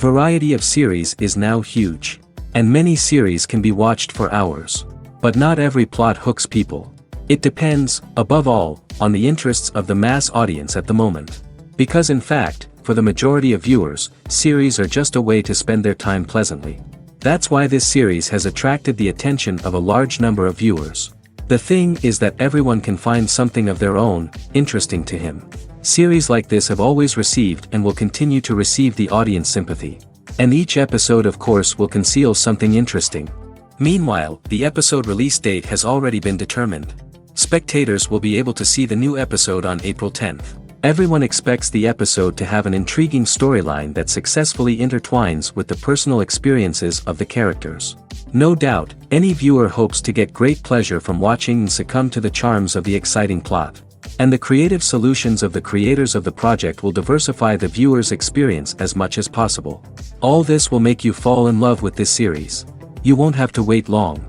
variety of series is now huge. And many series can be watched for hours. But not every plot hooks people. It depends, above all, on the interests of the mass audience at the moment. Because in fact, for the majority of viewers, series are just a way to spend their time pleasantly. That's why this series has attracted the attention of a large number of viewers. The thing is that everyone can find something of their own, interesting to him. Series like this have always received and will continue to receive the audience sympathy. And each episode of course will conceal something interesting. Meanwhile, the episode release date has already been determined. Spectators will be able to see the new episode on April 10th. Everyone expects the episode to have an intriguing storyline that successfully intertwines with the personal experiences of the characters. No doubt, any viewer hopes to get great pleasure from watching and succumb to the charms of the exciting plot. And the creative solutions of the creators of the project will diversify the viewer's experience as much as possible. All this will make you fall in love with this series. You won't have to wait long.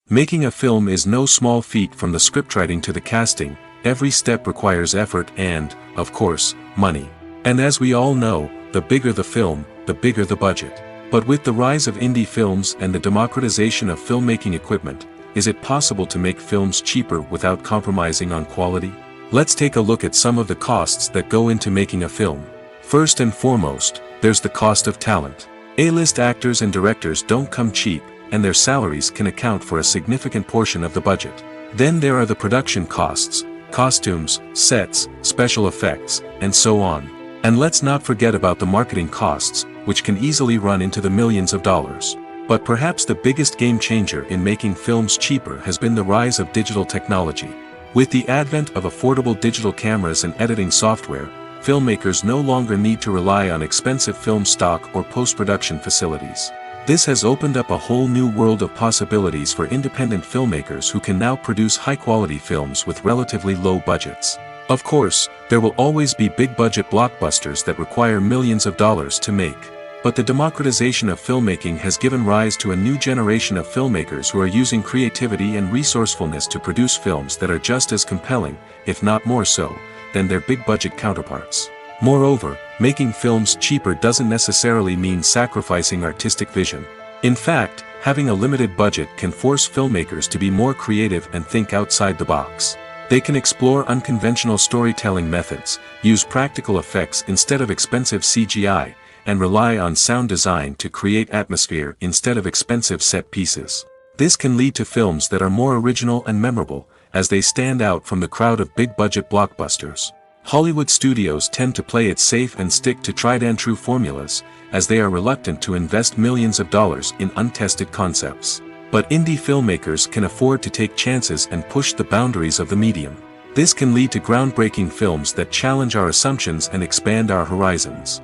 Making a film is no small feat. From the scriptwriting to the casting, every step requires effort and, of course, money. And as we all know, the bigger the film, the bigger the budget. But with the rise of indie films and the democratization of filmmaking equipment, is it possible to make films cheaper without compromising on quality? Let's take a look at some of the costs that go into making a film. First and foremost, there's the cost of talent. A-list actors and directors don't come cheap, and their salaries can account for a significant portion of the budget. Then there are the production costs, costumes, sets, special effects, and so on. And let's not forget about the marketing costs, which can easily run into the millions of dollars. But perhaps the biggest game changer in making films cheaper has been the rise of digital technology. With the advent of affordable digital cameras and editing software, filmmakers no longer need to rely on expensive film stock or post-production facilities. This has opened up a whole new world of possibilities for independent filmmakers who can now produce high-quality films with relatively low budgets. Of course, there will always be big-budget blockbusters that require millions of dollars to make. But the democratization of filmmaking has given rise to a new generation of filmmakers who are using creativity and resourcefulness to produce films that are just as compelling, if not more so, than their big-budget counterparts. Moreover, making films cheaper doesn't necessarily mean sacrificing artistic vision. In fact, having a limited budget can force filmmakers to be more creative and think outside the box. They can explore unconventional storytelling methods, use practical effects instead of expensive CGI, and rely on sound design to create atmosphere instead of expensive set pieces. This can lead to films that are more original and memorable, as they stand out from the crowd of big-budget blockbusters. Hollywood studios tend to play it safe and stick to tried-and-true formulas, as they are reluctant to invest millions of dollars in untested concepts. But indie filmmakers can afford to take chances and push the boundaries of the medium. This can lead to groundbreaking films that challenge our assumptions and expand our horizons.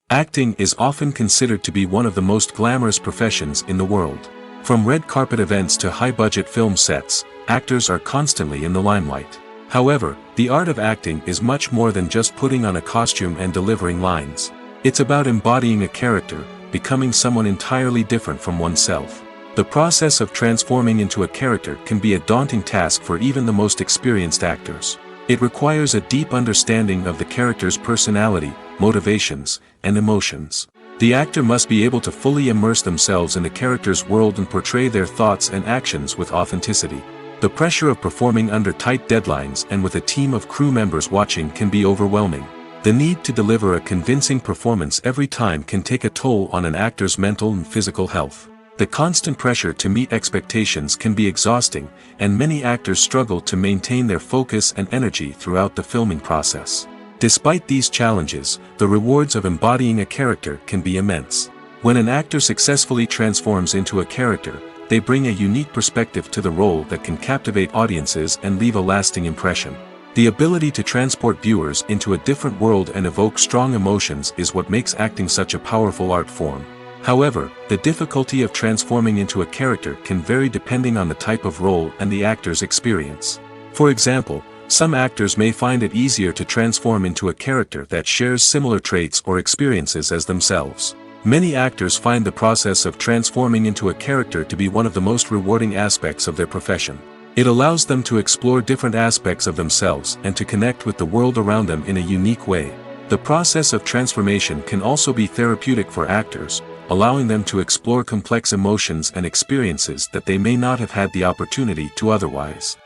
Acting is often considered to be one of the most glamorous professions in the world. From red carpet events to high-budget film sets, actors are constantly in the limelight. However, the art of acting is much more than just putting on a costume and delivering lines. It's about embodying a character, becoming someone entirely different from oneself. The process of transforming into a character can be a daunting task for even the most experienced actors. It requires a deep understanding of the character's personality, motivations, and emotions. The actor must be able to fully immerse themselves in the character's world and portray their thoughts and actions with authenticity. The pressure of performing under tight deadlines and with a team of crew members watching can be overwhelming. The need to deliver a convincing performance every time can take a toll on an actor's mental and physical health. The constant pressure to meet expectations can be exhausting, and many actors struggle to maintain their focus and energy throughout the filming process. Despite these challenges, the rewards of embodying a character can be immense. When an actor successfully transforms into a character, they bring a unique perspective to the role that can captivate audiences and leave a lasting impression. The ability to transport viewers into a different world and evoke strong emotions is what makes acting such a powerful art form. However, the difficulty of transforming into a character can vary depending on the type of role and the actor's experience. For example, some actors may find it easier to transform into a character that shares similar traits or experiences as themselves. Many actors find the process of transforming into a character to be one of the most rewarding aspects of their profession. It allows them to explore different aspects of themselves and to connect with the world around them in a unique way. The process of transformation can also be therapeutic for actors, allowing them to explore complex emotions and experiences that they may not have had the opportunity to otherwise.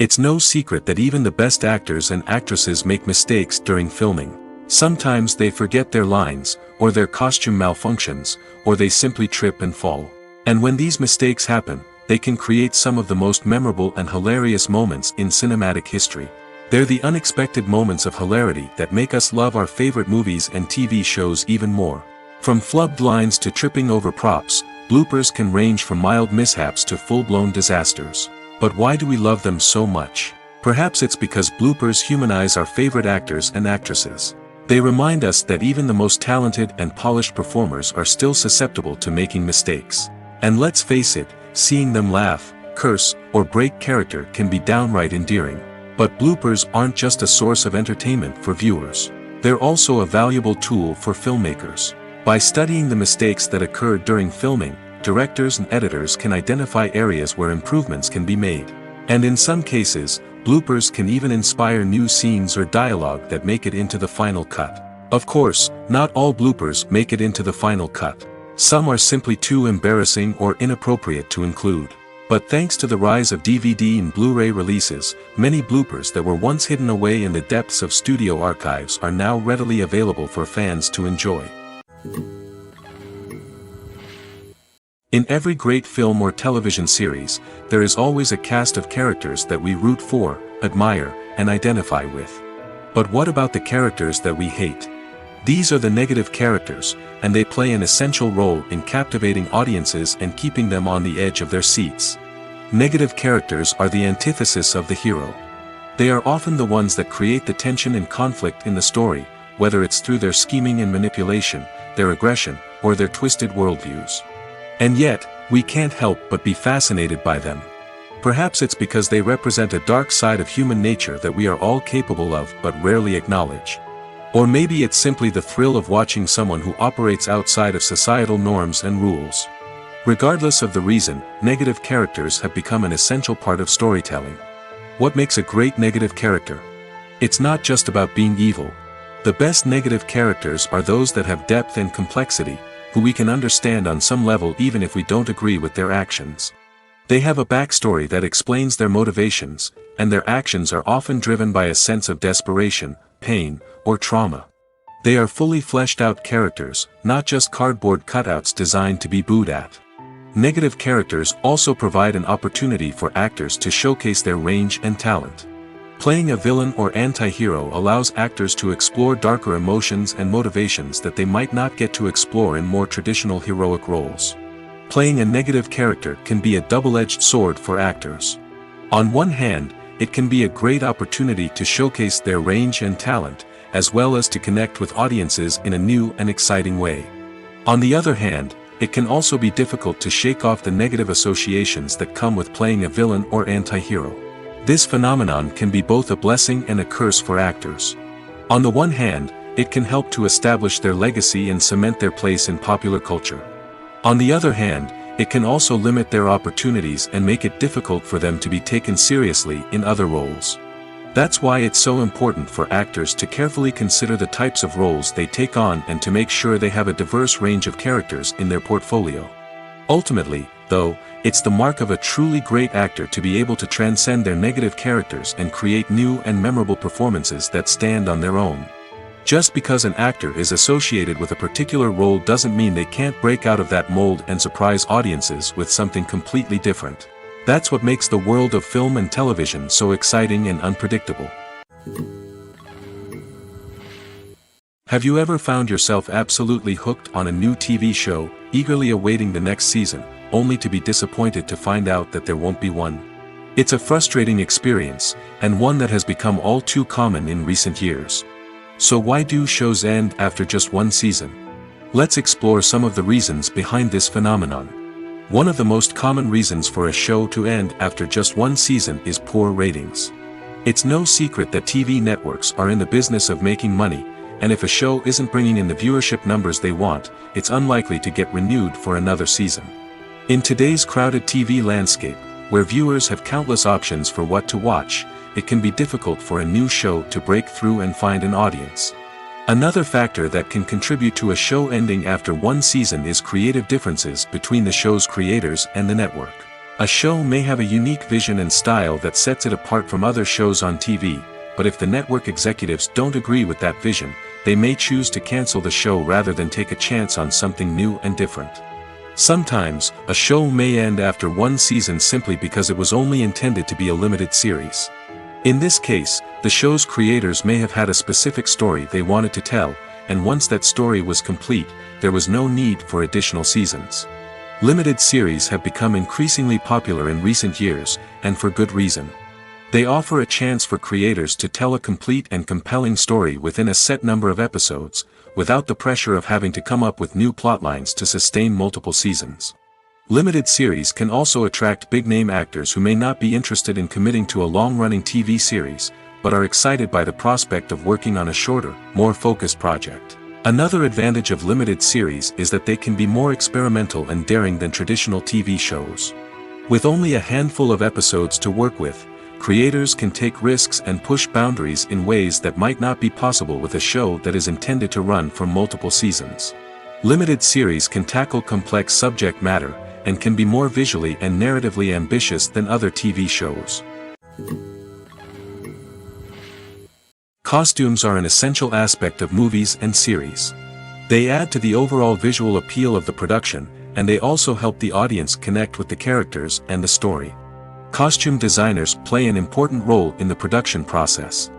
It's no secret that even the best actors and actresses make mistakes during filming. Sometimes they forget their lines, or their costume malfunctions, or they simply trip and fall. And when these mistakes happen, they can create some of the most memorable and hilarious moments in cinematic history. They're the unexpected moments of hilarity that make us love our favorite movies and TV shows even more. From flubbed lines to tripping over props, bloopers can range from mild mishaps to full-blown disasters. But why do we love them so much? Perhaps it's because bloopers humanize our favorite actors and actresses. They remind us that even the most talented and polished performers are still susceptible to making mistakes. And let's face it, seeing them laugh, curse, or break character can be downright endearing. But bloopers aren't just a source of entertainment for viewers. They're also a valuable tool for filmmakers. By studying the mistakes that occurred during filming, directors and editors can identify areas where improvements can be made. And in some cases, bloopers can even inspire new scenes or dialogue that make it into the final cut. Of course, not all bloopers make it into the final cut. Some are simply too embarrassing or inappropriate to include. But thanks to the rise of DVD and Blu-ray releases, many bloopers that were once hidden away in the depths of studio archives are now readily available for fans to enjoy. In every great film or television series, there is always a cast of characters that we root for, admire, and identify with. But what about the characters that we hate? These are the negative characters, and they play an essential role in captivating audiences and keeping them on the edge of their seats. Negative characters are the antithesis of the hero. They are often the ones that create the tension and conflict in the story, whether it's through their scheming and manipulation, their aggression, or their twisted worldviews. And yet, we can't help but be fascinated by them. Perhaps it's because they represent a dark side of human nature that we are all capable of but rarely acknowledge. Or maybe it's simply the thrill of watching someone who operates outside of societal norms and rules. Regardless of the reason, negative characters have become an essential part of storytelling. What makes a great negative character? It's not just about being evil. The best negative characters are those that have depth and complexity, who we can understand on some level even if we don't agree with their actions. They have a backstory that explains their motivations, and their actions are often driven by a sense of desperation, pain, or trauma. They are fully fleshed out characters, not just cardboard cutouts designed to be booed at. Negative characters also provide an opportunity for actors to showcase their range and talent. Playing a villain or anti-hero allows actors to explore darker emotions and motivations that they might not get to explore in more traditional heroic roles. Playing a negative character can be a double-edged sword for actors. On one hand, it can be a great opportunity to showcase their range and talent, as well as to connect with audiences in a new and exciting way. On the other hand, it can also be difficult to shake off the negative associations that come with playing a villain or anti-hero. This phenomenon can be both a blessing and a curse for actors. On the one hand, it can help to establish their legacy and cement their place in popular culture. On the other hand, it can also limit their opportunities and make it difficult for them to be taken seriously in other roles. That's why it's so important for actors to carefully consider the types of roles they take on and to make sure they have a diverse range of characters in their portfolio. Ultimately, though, it's the mark of a truly great actor to be able to transcend their negative characters and create new and memorable performances that stand on their own. Just because an actor is associated with a particular role doesn't mean they can't break out of that mold and surprise audiences with something completely different. That's what makes the world of film and television so exciting and unpredictable. Have you ever found yourself absolutely hooked on a new TV show, eagerly awaiting the next season, only to be disappointed to find out that there won't be one? It's a frustrating experience, and one that has become all too common in recent years. So why do shows end after just one season? Let's explore some of the reasons behind this phenomenon. One of the most common reasons for a show to end after just one season is poor ratings. It's no secret that TV networks are in the business of making money, and if a show isn't bringing in the viewership numbers they want, it's unlikely to get renewed for another season. In today's crowded TV landscape, where viewers have countless options for what to watch, it can be difficult for a new show to break through and find an audience. Another factor that can contribute to a show ending after one season is creative differences between the show's creators and the network. A show may have a unique vision and style that sets it apart from other shows on TV, but if the network executives don't agree with that vision, they may choose to cancel the show rather than take a chance on something new and different. Sometimes, a show may end after one season simply because it was only intended to be a limited series. In this case, the show's creators may have had a specific story they wanted to tell, and once that story was complete, there was no need for additional seasons. Limited series have become increasingly popular in recent years, and for good reason. They offer a chance for creators to tell a complete and compelling story within a set number of episodes, without the pressure of having to come up with new plotlines to sustain multiple seasons. Limited series can also attract big-name actors who may not be interested in committing to a long-running TV series, but are excited by the prospect of working on a shorter, more focused project. Another advantage of limited series is that they can be more experimental and daring than traditional TV shows. With only a handful of episodes to work with, creators can take risks and push boundaries in ways that might not be possible with a show that is intended to run for multiple seasons. Limited series can tackle complex subject matter, and can be more visually and narratively ambitious than other TV shows. Costumes are an essential aspect of movies and series. They add to the overall visual appeal of the production, and they also help the audience connect with the characters and the story. Costume designers play an important role in the production process.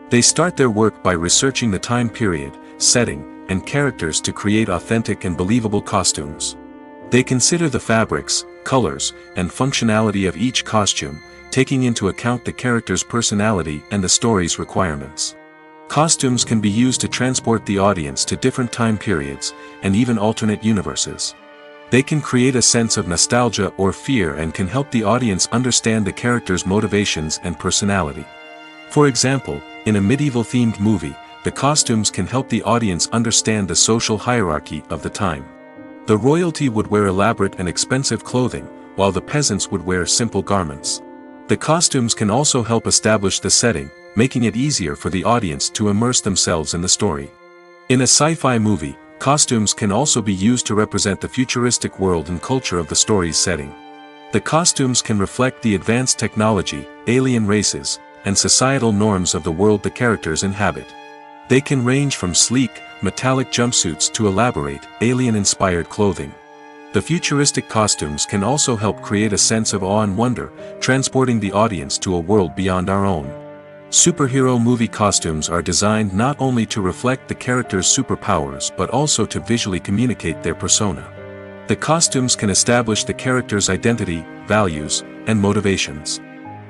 They start their work by researching the time period, setting, and characters to create authentic and believable costumes. They consider the fabrics, colors, and functionality of each costume, taking into account the character's personality and the story's requirements. Costumes can be used to transport the audience to different time periods, and even alternate universes. They can create a sense of nostalgia or fear and can help the audience understand the character's motivations and personality. For example, in a medieval-themed movie, the costumes can help the audience understand the social hierarchy of the time. The royalty would wear elaborate and expensive clothing, while the peasants would wear simple garments. The costumes can also help establish the setting, making it easier for the audience to immerse themselves in the story. In a sci-fi movie, costumes can also be used to represent the futuristic world and culture of the story's setting. The costumes can reflect the advanced technology, alien races, and societal norms of the world the characters inhabit. They can range from sleek, metallic jumpsuits to elaborate, alien-inspired clothing. The futuristic costumes can also help create a sense of awe and wonder, transporting the audience to a world beyond our own. Superhero movie costumes are designed not only to reflect the character's superpowers but also to visually communicate their persona. The costumes can establish the character's identity, values, and motivations.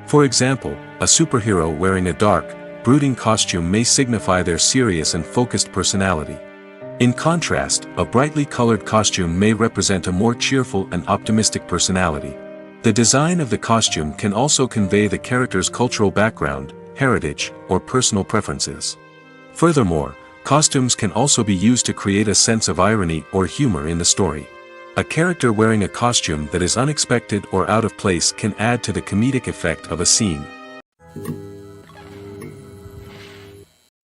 For example, a superhero wearing a dark, brooding costume may signify their serious and focused personality. In contrast, a brightly colored costume may represent a more cheerful and optimistic personality. The design of the costume can also convey the character's cultural background, heritage, or personal preferences. Furthermore, costumes can also be used to create a sense of irony or humor in the story. A character wearing a costume that is unexpected or out of place can add to the comedic effect of a scene.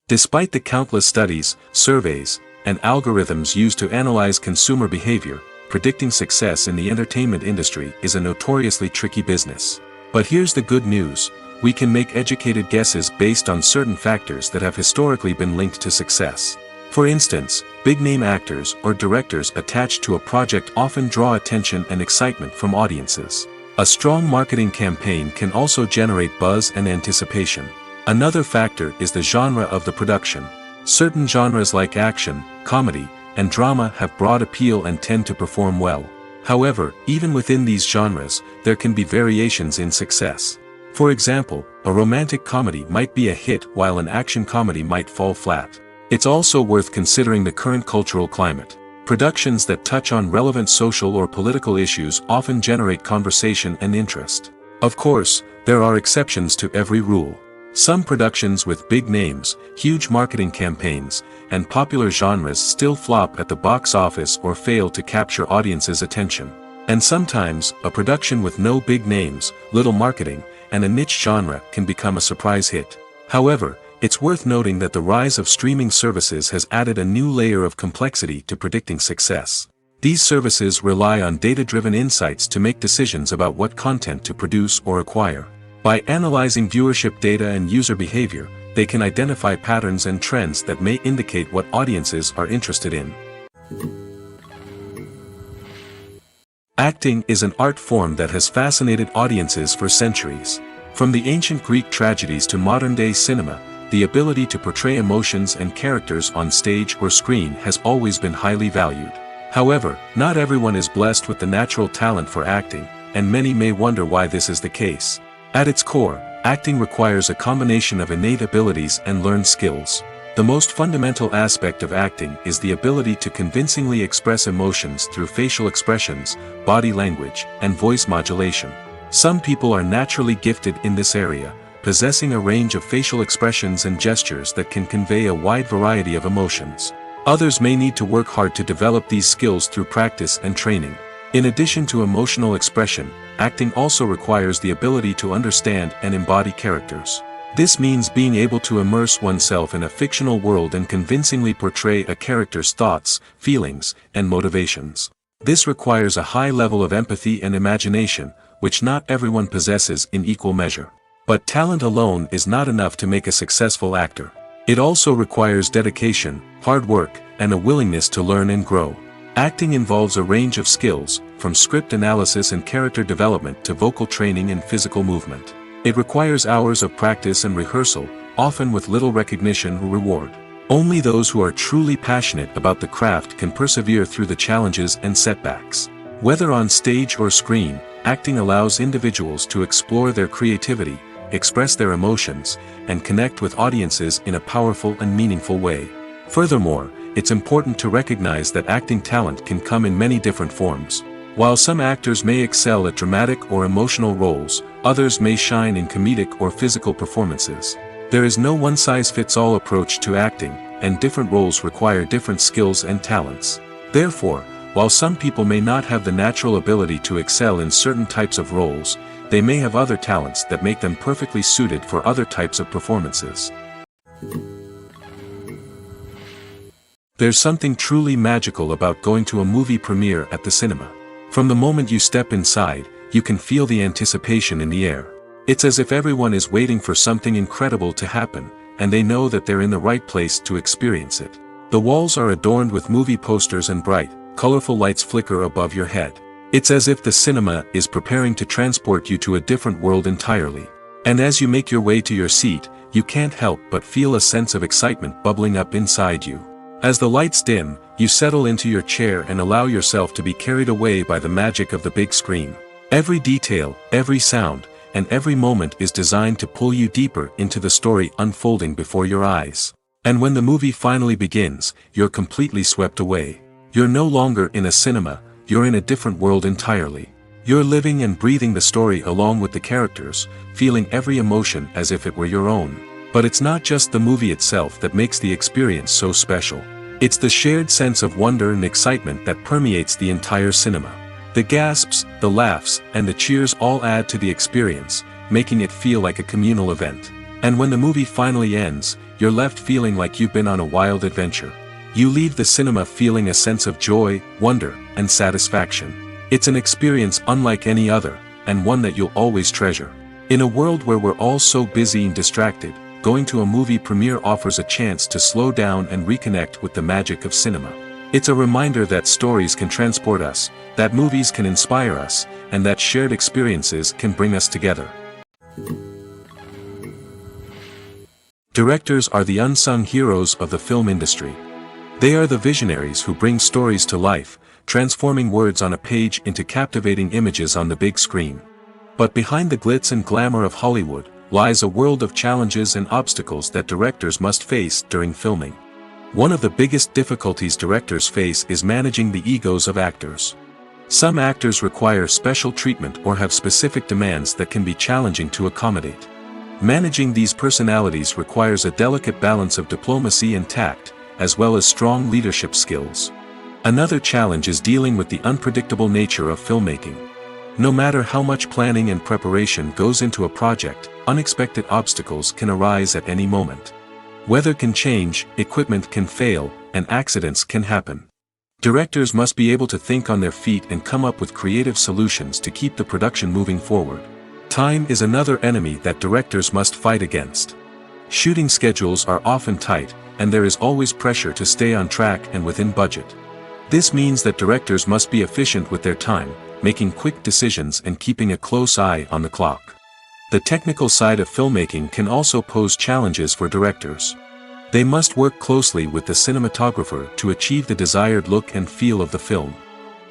Despite the countless studies, surveys, and algorithms used to analyze consumer behavior, predicting success in the entertainment industry is a notoriously tricky business. But here's the good news: we can make educated guesses based on certain factors that have historically been linked to success. For instance, big-name actors or directors attached to a project often draw attention and excitement from audiences. A strong marketing campaign can also generate buzz and anticipation. Another factor is the genre of the production. Certain genres like action, comedy, and drama have broad appeal and tend to perform well. However, even within these genres, there can be variations in success. For example, a romantic comedy might be a hit while an action comedy might fall flat. It's also worth considering the current cultural climate. Productions that touch on relevant social or political issues often generate conversation and interest. Of course, there are exceptions to every rule. Some productions with big names, huge marketing campaigns, and popular genres still flop at the box office or fail to capture audiences' attention. And sometimes, a production with no big names, little marketing, and a niche genre can become a surprise hit. However, it's worth noting that the rise of streaming services has added a new layer of complexity to predicting success. These services rely on data-driven insights to make decisions about what content to produce or acquire. By analyzing viewership data and user behavior, they can identify patterns and trends that may indicate what audiences are interested in. Acting is an art form that has fascinated audiences for centuries. From the ancient Greek tragedies to modern-day cinema, the ability to portray emotions and characters on stage or screen has always been highly valued. However, not everyone is blessed with the natural talent for acting, and many may wonder why this is the case. At its core, acting requires a combination of innate abilities and learned skills. The most fundamental aspect of acting is the ability to convincingly express emotions through facial expressions, body language, and voice modulation. Some people are naturally gifted in this area, possessing a range of facial expressions and gestures that can convey a wide variety of emotions. Others may need to work hard to develop these skills through practice and training. In addition to emotional expression, acting also requires the ability to understand and embody characters. This means being able to immerse oneself in a fictional world and convincingly portray a character's thoughts, feelings, and motivations. This requires a high level of empathy and imagination, which not everyone possesses in equal measure. But talent alone is not enough to make a successful actor. It also requires dedication, hard work, and a willingness to learn and grow. Acting involves a range of skills, from script analysis and character development to vocal training and physical movement. It requires hours of practice and rehearsal, often with little recognition or reward. Only those who are truly passionate about the craft can persevere through the challenges and setbacks. Whether on stage or screen, acting allows individuals to explore their creativity, express their emotions, and connect with audiences in a powerful and meaningful way. Furthermore, it's important to recognize that acting talent can come in many different forms. While some actors may excel at dramatic or emotional roles, others may shine in comedic or physical performances. There is no one-size-fits-all approach to acting, and different roles require different skills and talents. Therefore, while some people may not have the natural ability to excel in certain types of roles, they may have other talents that make them perfectly suited for other types of performances. There's something truly magical about going to a movie premiere at the cinema. From the moment you step inside, you can feel the anticipation in the air. It's as if everyone is waiting for something incredible to happen, and they know that they're in the right place to experience it. The walls are adorned with movie posters and bright, colorful lights flicker above your head. It's as if the cinema is preparing to transport you to a different world entirely. And as you make your way to your seat, you can't help but feel a sense of excitement bubbling up inside you. As the lights dim, you settle into your chair and allow yourself to be carried away by the magic of the big screen. Every detail, every sound, and every moment is designed to pull you deeper into the story unfolding before your eyes. And when the movie finally begins, you're completely swept away. You're no longer in a cinema, you're in a different world entirely. You're living and breathing the story along with the characters, feeling every emotion as if it were your own. But it's not just the movie itself that makes the experience so special. It's the shared sense of wonder and excitement that permeates the entire cinema. The gasps, the laughs, and the cheers all add to the experience, making it feel like a communal event. And when the movie finally ends, you're left feeling like you've been on a wild adventure. You leave the cinema feeling a sense of joy, wonder, and satisfaction. It's an experience unlike any other, and one that you'll always treasure. In a world where we're all so busy and distracted, going to a movie premiere offers a chance to slow down and reconnect with the magic of cinema. It's a reminder that stories can transport us, that movies can inspire us, and that shared experiences can bring us together. Directors are the unsung heroes of the film industry. They are the visionaries who bring stories to life, transforming words on a page into captivating images on the big screen. But behind the glitz and glamour of Hollywood, lies a world of challenges and obstacles that directors must face during filming. One of the biggest difficulties directors face is managing the egos of actors. Some actors require special treatment or have specific demands that can be challenging to accommodate. Managing these personalities requires a delicate balance of diplomacy and tact, as well as strong leadership skills. Another challenge is dealing with the unpredictable nature of filmmaking. No matter how much planning and preparation goes into a project, unexpected obstacles can arise at any moment. Weather can change, equipment can fail, and accidents can happen. Directors must be able to think on their feet and come up with creative solutions to keep the production moving forward. Time is another enemy that directors must fight against. Shooting schedules are often tight, and there is always pressure to stay on track and within budget. This means that directors must be efficient with their time, making quick decisions and keeping a close eye on the clock. The technical side of filmmaking can also pose challenges for directors. They must work closely with the cinematographer to achieve the desired look and feel of the film.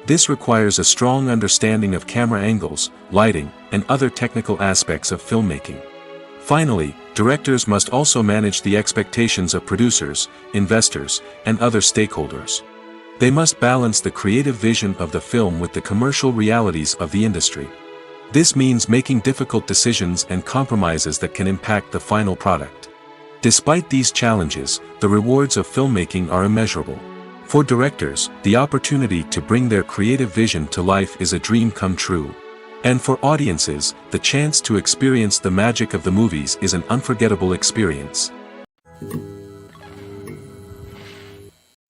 This requires a strong understanding of camera angles, lighting, and other technical aspects of filmmaking. Finally, directors must also manage the expectations of producers, investors, and other stakeholders. They must balance the creative vision of the film with the commercial realities of the industry. This means making difficult decisions and compromises that can impact the final product. Despite these challenges, the rewards of filmmaking are immeasurable. For directors, the opportunity to bring their creative vision to life is a dream come true. And for audiences, the chance to experience the magic of the movies is an unforgettable experience.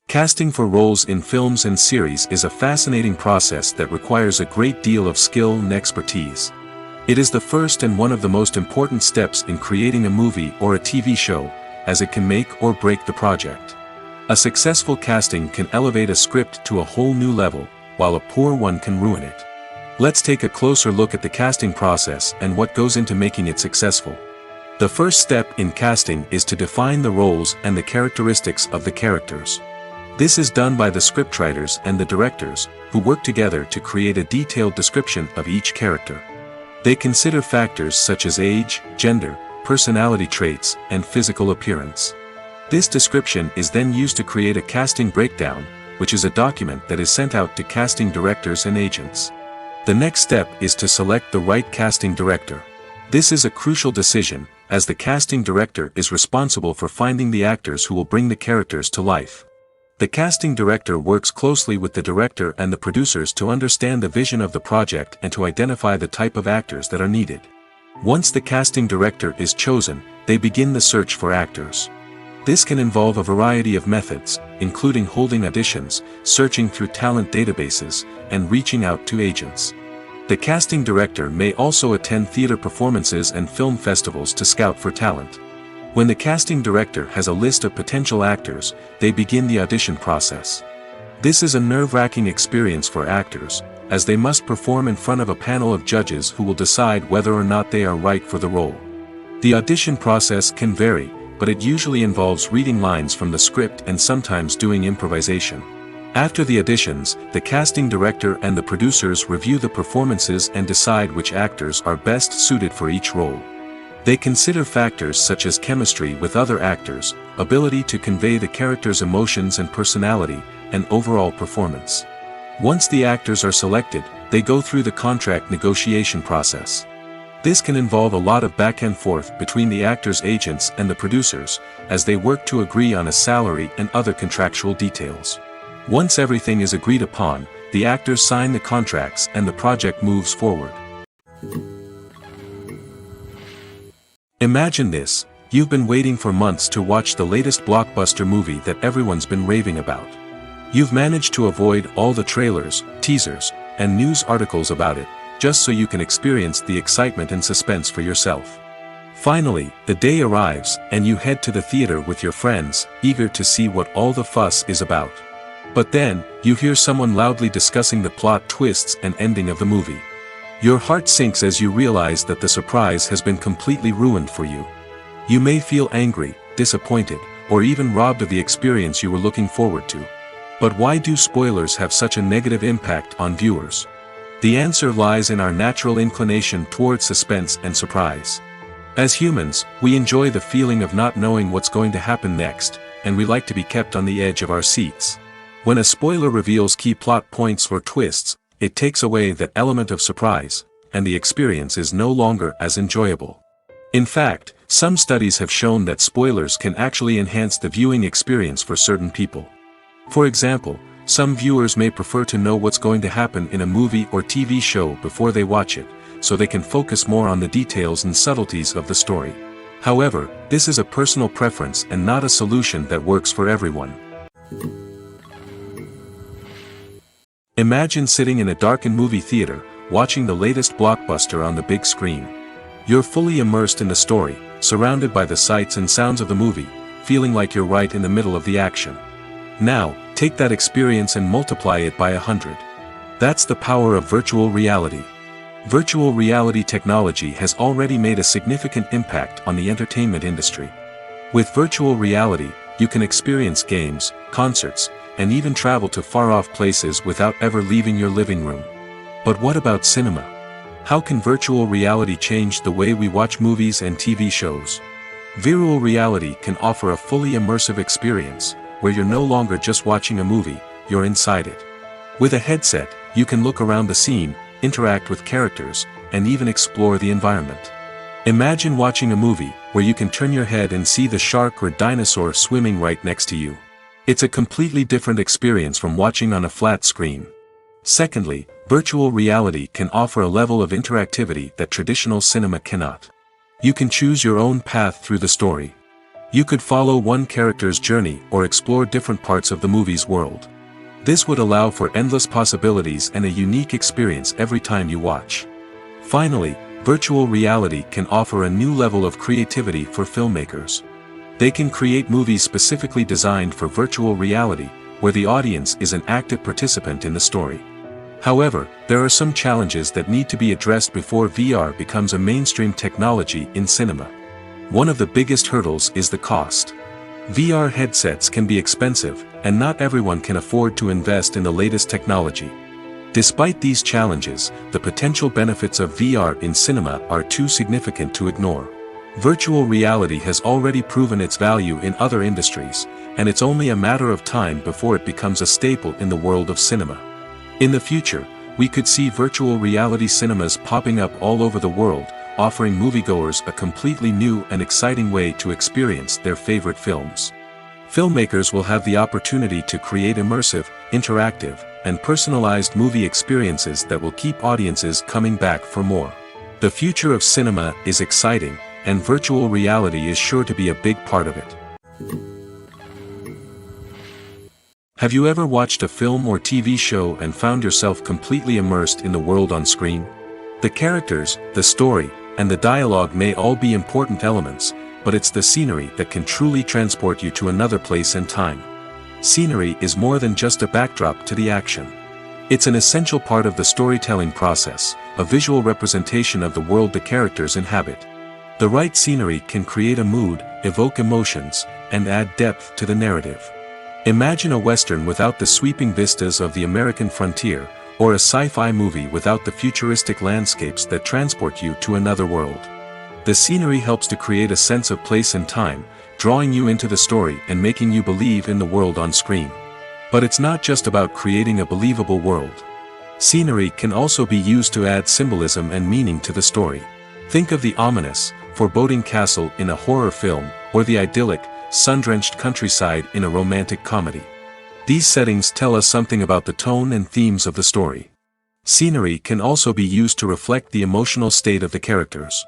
Casting for roles in films and series is a fascinating process that requires a great deal of skill and expertise. It is the first and one of the most important steps in creating a movie or a TV show, as it can make or break the project. A successful casting can elevate a script to a whole new level, while a poor one can ruin it. Let's take a closer look at the casting process and what goes into making it successful. The first step in casting is to define the roles and the characteristics of the characters. This is done by the scriptwriters and the directors, who work together to create a detailed description of each character. They consider factors such as age, gender, personality traits, and physical appearance. This description is then used to create a casting breakdown, which is a document that is sent out to casting directors and agents. The next step is to select the right casting director. This is a crucial decision, as the casting director is responsible for finding the actors who will bring the characters to life. The casting director works closely with the director and the producers to understand the vision of the project and to identify the type of actors that are needed. Once the casting director is chosen, they begin the search for actors. This can involve a variety of methods, including holding auditions, searching through talent databases, and reaching out to agents. The casting director may also attend theater performances and film festivals to scout for talent. When the casting director has a list of potential actors, they begin the audition process. This is a nerve-wracking experience for actors, as they must perform in front of a panel of judges who will decide whether or not they are right for the role. The audition process can vary, but it usually involves reading lines from the script and sometimes doing improvisation. After the auditions, the casting director and the producers review the performances and decide which actors are best suited for each role. They consider factors such as chemistry with other actors, ability to convey the character's emotions and personality, and overall performance. Once the actors are selected, they go through the contract negotiation process. This can involve a lot of back and forth between the actors' agents and the producers, as they work to agree on a salary and other contractual details. Once everything is agreed upon, the actors sign the contracts and the project moves forward. Imagine this: you've been waiting for months to watch the latest blockbuster movie that everyone's been raving about. You've managed to avoid all the trailers, teasers, and news articles about it, just so you can experience the excitement and suspense for yourself. Finally, the day arrives, and you head to the theater with your friends, eager to see what all the fuss is about. But then, you hear someone loudly discussing the plot twists and ending of the movie. Your heart sinks as you realize that the surprise has been completely ruined for you. You may feel angry, disappointed, or even robbed of the experience you were looking forward to. But why do spoilers have such a negative impact on viewers? The answer lies in our natural inclination toward suspense and surprise. As humans, we enjoy the feeling of not knowing what's going to happen next, and we like to be kept on the edge of our seats. When a spoiler reveals key plot points or twists, it takes away that element of surprise, and the experience is no longer as enjoyable. In fact, some studies have shown that spoilers can actually enhance the viewing experience for certain people. For example, Some viewers may prefer to know what's going to happen in a movie or TV show before they watch it, so they can focus more on the details and subtleties of the story. However, this is a personal preference and not a solution that works for everyone. Imagine sitting in a darkened movie theater, watching the latest blockbuster on the big screen. You're fully immersed in the story, surrounded by the sights and sounds of the movie, feeling like you're right in the middle of the action. Now, take that experience and multiply it by 100. That's the power of virtual reality. Virtual reality technology has already made a significant impact on the entertainment industry. With virtual reality, you can experience games, concerts, and even travel to far-off places without ever leaving your living room. But what about cinema? How can virtual reality change the way we watch movies and TV shows? Virtual reality can offer a fully immersive experience, where you're no longer just watching a movie, you're inside it. With a headset, you can look around the scene, interact with characters, and even explore the environment. Imagine watching a movie, where you can turn your head and see the shark or dinosaur swimming right next to you. It's a completely different experience from watching on a flat screen. Secondly, virtual reality can offer a level of interactivity that traditional cinema cannot. You can choose your own path through the story. You could follow one character's journey or explore different parts of the movie's world. This would allow for endless possibilities and a unique experience every time you watch. Finally, virtual reality can offer a new level of creativity for filmmakers. They can create movies specifically designed for virtual reality, where the audience is an active participant in the story. However, there are some challenges that need to be addressed before VR becomes a mainstream technology in cinema. One of the biggest hurdles is the cost. VR headsets can be expensive, and not everyone can afford to invest in the latest technology. Despite these challenges, the potential benefits of VR in cinema are too significant to ignore. Virtual reality has already proven its value in other industries, and it's only a matter of time before it becomes a staple in the world of cinema. In the future, we could see virtual reality cinemas popping up all over the world, offering moviegoers a completely new and exciting way to experience their favorite films. Filmmakers will have the opportunity to create immersive, interactive, and personalized movie experiences that will keep audiences coming back for more. The future of cinema is exciting, and virtual reality is sure to be a big part of it. Have you ever watched a film or TV show and found yourself completely immersed in the world on screen? The characters, the story, and the dialogue may all be important elements, but it's the scenery that can truly transport you to another place and time. Scenery is more than just a backdrop to the action. It's an essential part of the storytelling process, a visual representation of the world the characters inhabit. The right scenery can create a mood, evoke emotions, and add depth to the narrative. Imagine a Western without the sweeping vistas of the American frontier, or a sci-fi movie without the futuristic landscapes that transport you to another world. The scenery helps to create a sense of place and time, drawing you into the story and making you believe in the world on screen. But it's not just about creating a believable world. Scenery can also be used to add symbolism and meaning to the story. Think of the ominous, foreboding castle in a horror film, or the idyllic, sun-drenched countryside in a romantic comedy. These settings tell us something about the tone and themes of the story. Scenery can also be used to reflect the emotional state of the characters.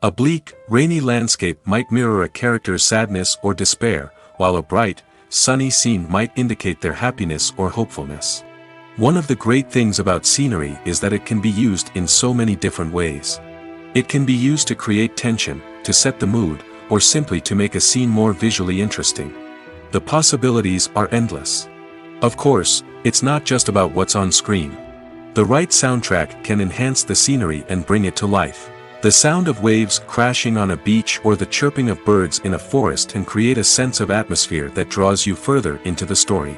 A bleak, rainy landscape might mirror a character's sadness or despair, while a bright, sunny scene might indicate their happiness or hopefulness. One of the great things about scenery is that it can be used in so many different ways. It can be used to create tension, to set the mood, or simply to make a scene more visually interesting. The possibilities are endless. Of course, it's not just about what's on screen. The right soundtrack can enhance the scenery and bring it to life. The sound of waves crashing on a beach or the chirping of birds in a forest can create a sense of atmosphere that draws you further into the story.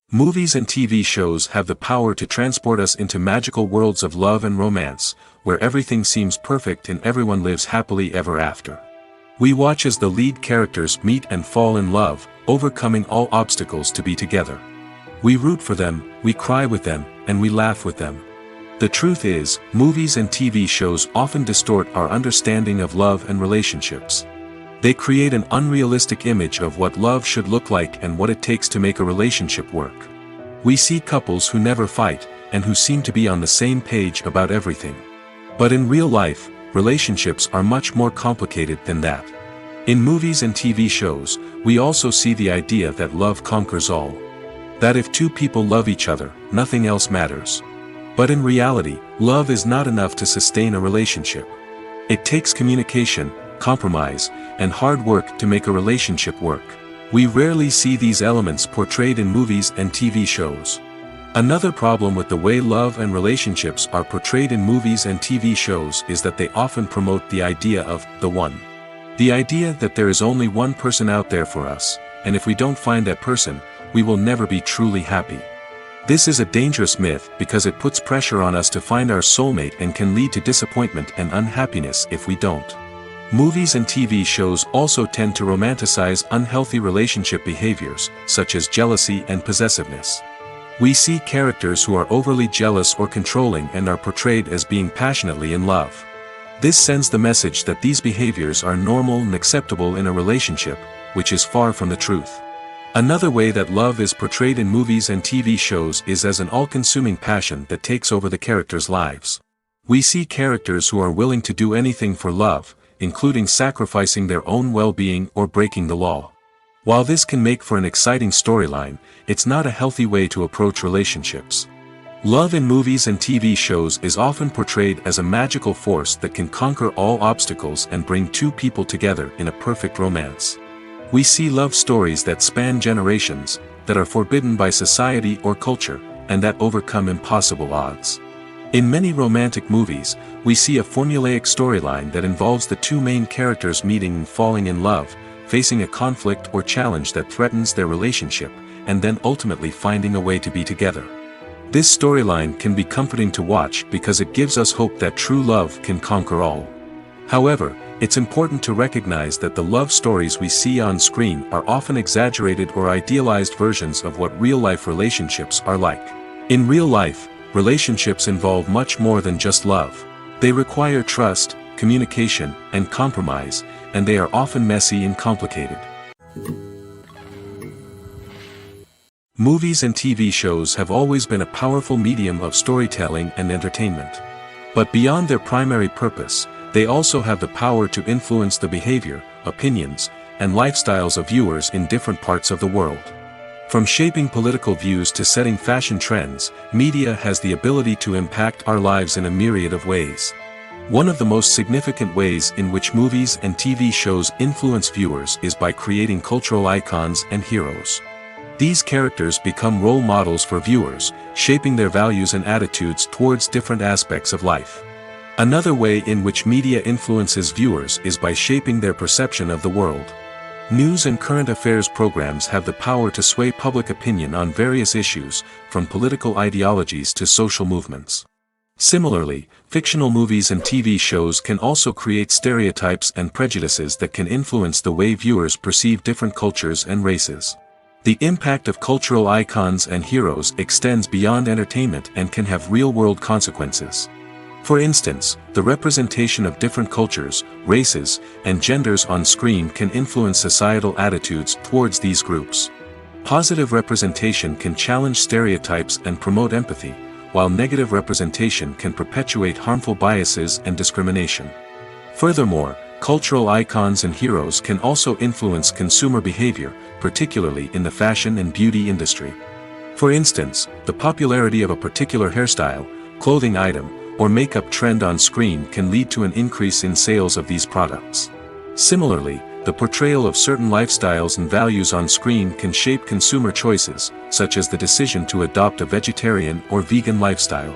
Movies and TV shows have the power to transport us into magical worlds of love and romance, where everything seems perfect and everyone lives happily ever after. We watch as the lead characters meet and fall in love, overcoming all obstacles to be together. We root for them, we cry with them, and we laugh with them. The truth is, movies and TV shows often distort our understanding of love and relationships. They create an unrealistic image of what love should look like and what it takes to make a relationship work. We see couples who never fight, and who seem to be on the same page about everything. But in real life, relationships are much more complicated than that. In movies and TV shows, we also see the idea that love conquers all. That if two people love each other, nothing else matters. But in reality, love is not enough to sustain a relationship. It takes communication, compromise, and hard work to make a relationship work. We rarely see these elements portrayed in movies and TV shows. Another problem with the way love and relationships are portrayed in movies and TV shows is that they often promote the idea of the one. The idea that there is only one person out there for us, and if we don't find that person, we will never be truly happy. This is a dangerous myth because it puts pressure on us to find our soulmate and can lead to disappointment and unhappiness if we don't. Movies and TV shows also tend to romanticize unhealthy relationship behaviors, such as jealousy and possessiveness. We see characters who are overly jealous or controlling and are portrayed as being passionately in love. This sends the message that these behaviors are normal and acceptable in a relationship, which is far from the truth. Another way that love is portrayed in movies and TV shows is as an all-consuming passion that takes over the characters' lives. We see characters who are willing to do anything for love, including sacrificing their own well-being or breaking the law. While this can make for an exciting storyline, it's not a healthy way to approach relationships. Love in movies and TV shows is often portrayed as a magical force that can conquer all obstacles and bring two people together in a perfect romance. We see love stories that span generations, that are forbidden by society or culture, and that overcome impossible odds. In many romantic movies, we see a formulaic storyline that involves the two main characters meeting and falling in love, facing a conflict or challenge that threatens their relationship, and then ultimately finding a way to be together. This storyline can be comforting to watch because it gives us hope that true love can conquer all. However, it's important to recognize that the love stories we see on screen are often exaggerated or idealized versions of what real-life relationships are like. In real life, relationships involve much more than just love. They require trust, communication, and compromise, and they are often messy and complicated. Movies and TV shows have always been a powerful medium of storytelling and entertainment. But beyond their primary purpose, they also have the power to influence the behavior, opinions, and lifestyles of viewers in different parts of the world. From shaping political views to setting fashion trends, media has the ability to impact our lives in a myriad of ways. One of the most significant ways in which movies and TV shows influence viewers is by creating cultural icons and heroes. These characters become role models for viewers, shaping their values and attitudes towards different aspects of life. Another way in which media influences viewers is by shaping their perception of the world. News and current affairs programs have the power to sway public opinion on various issues, from political ideologies to social movements. Similarly, fictional movies and TV shows can also create stereotypes and prejudices that can influence the way viewers perceive different cultures and races. The impact of cultural icons and heroes extends beyond entertainment and can have real-world consequences. For instance, the representation of different cultures, races, and genders on screen can influence societal attitudes towards these groups. Positive representation can challenge stereotypes and promote empathy, while negative representation can perpetuate harmful biases and discrimination. Furthermore, cultural icons and heroes can also influence consumer behavior, particularly in the fashion and beauty industry. For instance, the popularity of a particular hairstyle, clothing item, or makeup trend on screen can lead to an increase in sales of these products. Similarly, the portrayal of certain lifestyles and values on screen can shape consumer choices, such as the decision to adopt a vegetarian or vegan lifestyle.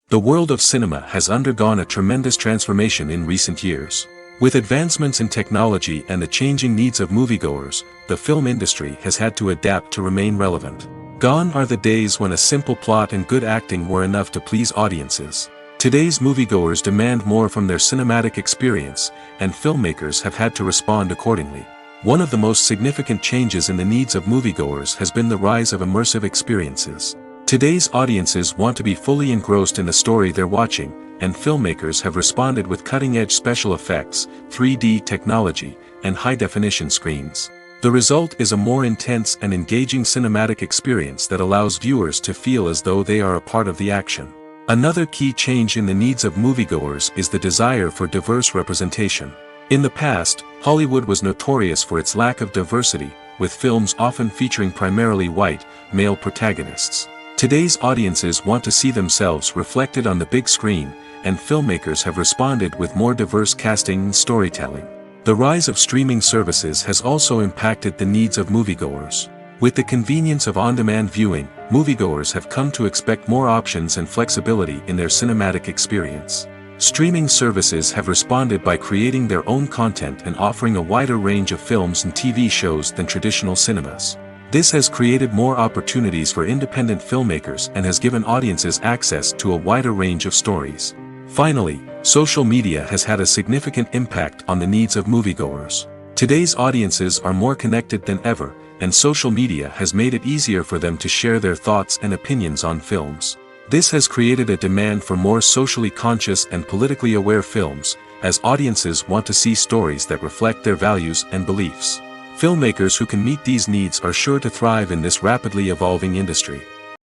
The world of cinema has undergone a tremendous transformation in recent years. With advancements in technology and the changing needs of moviegoers, the film industry has had to adapt to remain relevant. Gone are the days when a simple plot and good acting were enough to please audiences. Today's moviegoers demand more from their cinematic experience, and filmmakers have had to respond accordingly. One of the most significant changes in the needs of moviegoers has been the rise of immersive experiences. Today's audiences want to be fully engrossed in the story they're watching, and filmmakers have responded with cutting-edge special effects, 3D technology, and high-definition screens. The result is a more intense and engaging cinematic experience that allows viewers to feel as though they are a part of the action. Another key change in the needs of moviegoers is the desire for diverse representation. In the past, Hollywood was notorious for its lack of diversity, with films often featuring primarily white, male protagonists. Today's audiences want to see themselves reflected on the big screen, and filmmakers have responded with more diverse casting and storytelling. The rise of streaming services has also impacted the needs of moviegoers. With the convenience of on-demand viewing, moviegoers have come to expect more options and flexibility in their cinematic experience. Streaming services have responded by creating their own content and offering a wider range of films and TV shows than traditional cinemas. This has created more opportunities for independent filmmakers and has given audiences access to a wider range of stories. Finally, social media has had a significant impact on the needs of moviegoers. Today's audiences are more connected than ever, and social media has made it easier for them to share their thoughts and opinions on films. This has created a demand for more socially conscious and politically aware films, as audiences want to see stories that reflect their values and beliefs. Filmmakers who can meet these needs are sure to thrive in this rapidly evolving industry.